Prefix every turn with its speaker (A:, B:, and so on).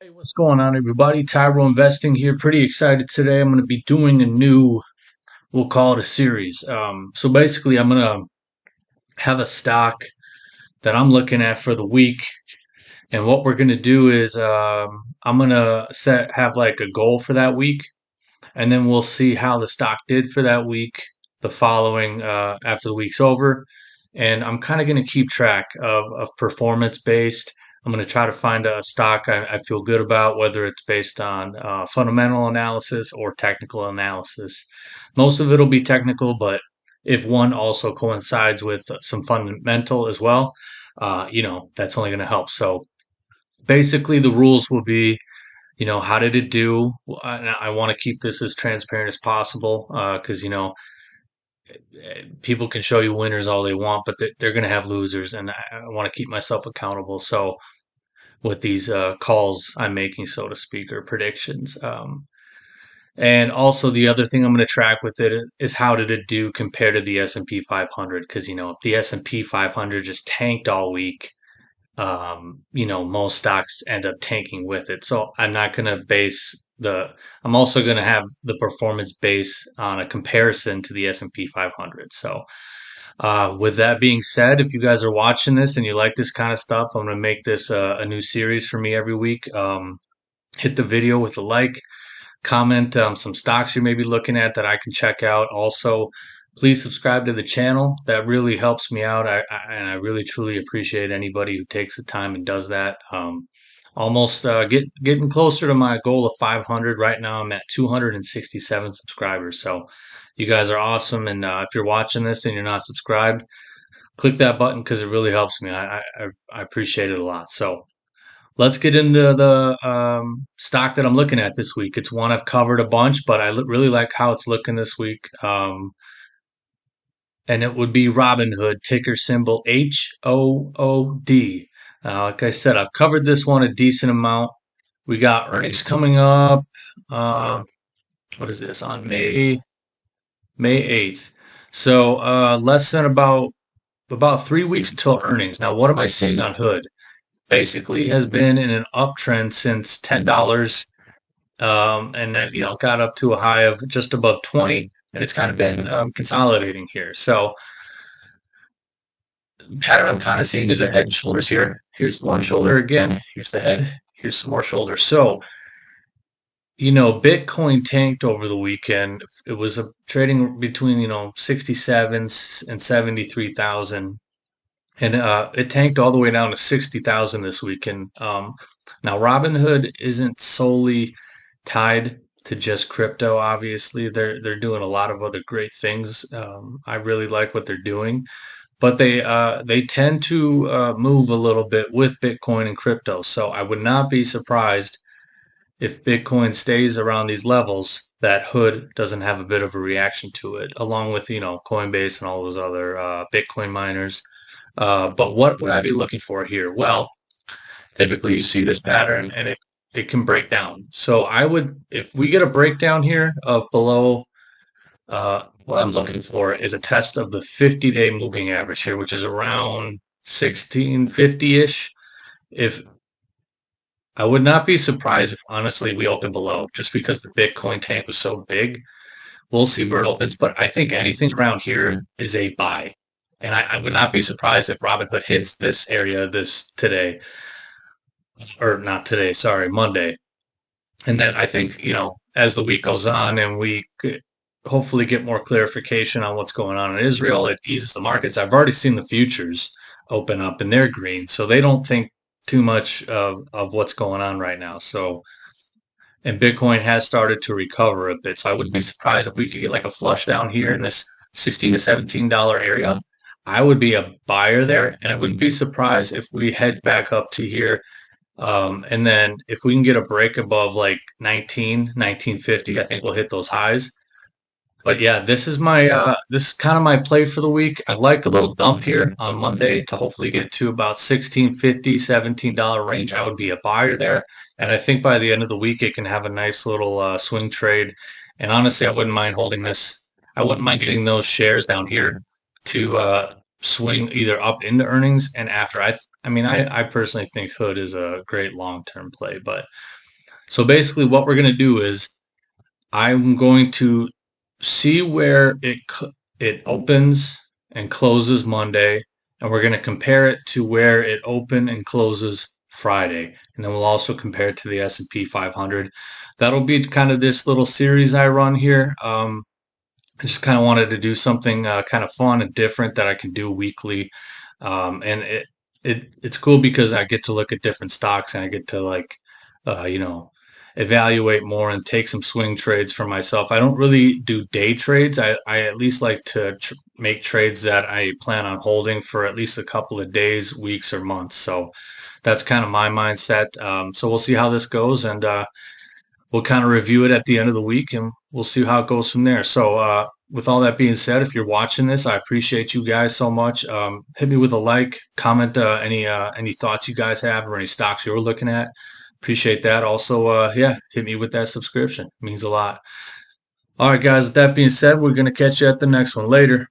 A: Hey, what's going on, everybody? Tyro Investing here. Pretty excited today. I'm going to be doing a new, we'll call it a series. So basically, I'm going to have a stock that I'm looking at for the week. And what we're going to do is I'm going to have like a goal for that week. And then we'll see how the stock did for that week, the following, after the week's over. And I'm kind of going to keep track of performance based. I'm going to try to find a stock I feel good about, whether it's based on fundamental analysis or technical analysis. Most of it will be technical, but if one also coincides with some fundamental as well, that's only going to help. So basically, the rules will be, how did it do? I want to keep this as transparent as possible because, people can show you winners all they want, but they're going to have losers, and I want to keep myself accountable. So with these calls I'm making, so to speak, or predictions. And also the other thing I'm going to track with it is how did it do compared to the S&P 500? Because, if the S&P 500 just tanked all week, most stocks end up tanking with it. So I'm not going to I'm also going to have the performance base on a comparison to the S&P 500. So, with that being said, if you guys are watching this and you like this kind of stuff, I'm going to make this a new series for me every week. Hit the video with a like, comment some stocks you may be looking at that I can check out. Also, please subscribe to the channel. That really helps me out. And I really truly appreciate anybody who takes the time and does that. Almost getting closer to my goal of 500. Right now, I'm at 267 subscribers. So you guys are awesome. And if you're watching this and you're not subscribed, click that button because it really helps me. I appreciate it a lot. So let's get into the stock that I'm looking at this week. It's one I've covered a bunch, but I really like how it's looking this week. And it would be Robinhood, ticker symbol HOOD. Like I said, I've covered this one a decent amount. We got earnings coming up. What is this on May 8th? So less than about 3 weeks until earnings. Now, what am I seeing on Hood? Basically, has been in an uptrend since $10, and then got up to a high of just above 20, and it's kind of been consolidating here. So the pattern I'm kind of seeing is a head and shoulders here. Here's one shoulder again. Here's the head. Here's some more shoulders. So Bitcoin tanked over the weekend. It was trading between 67 and 73,000. And it tanked all the way down to 60,000 this week. And now Robinhood isn't solely tied to just crypto. Obviously, they're doing a lot of other great things. I really like what they're doing, but they tend to move a little bit with Bitcoin and crypto. So I would not be surprised if Bitcoin stays around these levels, that Hood doesn't have a bit of a reaction to it, along with Coinbase and all those other Bitcoin miners. But what would I be looking for here? Well, typically you see this pattern and it can break down. So if we get a breakdown here of below, what I'm looking for is a test of the 50-day moving average here, which is around 1650-ish. If I would not be surprised if honestly we open below, just because the Bitcoin tank was so big. We'll see where it opens, but I think anything around here is a buy. And I would not be surprised if Robinhood hits this area today, or not today, sorry, Monday. And then I think, as the week goes on and we hopefully get more clarification on what's going on in Israel, it eases the markets. I've already seen the futures open up and they're green, so they don't think too much of what's going on right now. So, and Bitcoin has started to recover a bit. So I wouldn't be surprised if we could get like a flush down here in this $16 to $17 area. I would be a buyer there, and I wouldn't be surprised if we head back up to here. And then if we can get a break above like 1950, I think we'll hit those highs. But yeah, this is kind of my play for the week. I like a little dump here on Monday to hopefully get to about $16.50, $17 range. I would be a buyer there. And I think by the end of the week, it can have a nice little swing trade. And honestly, I wouldn't mind holding this. I wouldn't mind getting those shares down here to swing either up into earnings and after. I mean, I personally think Hood is a great long-term play. But so basically, what we're going to do is I'm going to see where it opens and closes Monday, and we're going to compare it to where it opened and closes Friday, and then we'll also compare it to the S&P 500. That'll be kind of this little series I run here. I just kind of wanted to do something kind of fun and different that I can do weekly, and it's cool because I get to look at different stocks and I get to like, you know, evaluate more and take some swing trades for myself. I don't really do day trades. I at least like to make trades that I plan on holding for at least a couple of days, weeks, or months. So that's kind of my mindset. So we'll see how this goes, and we'll kind of review it at the end of the week and we'll see how it goes from there. So, with all that being said, if you're watching this, I appreciate you guys so much. Hit me with a like, comment any thoughts you guys have or any stocks you're looking at. Appreciate that. Also, yeah, hit me with that subscription. It means a lot. All right, guys. With that being said, we're gonna catch you at the next one later.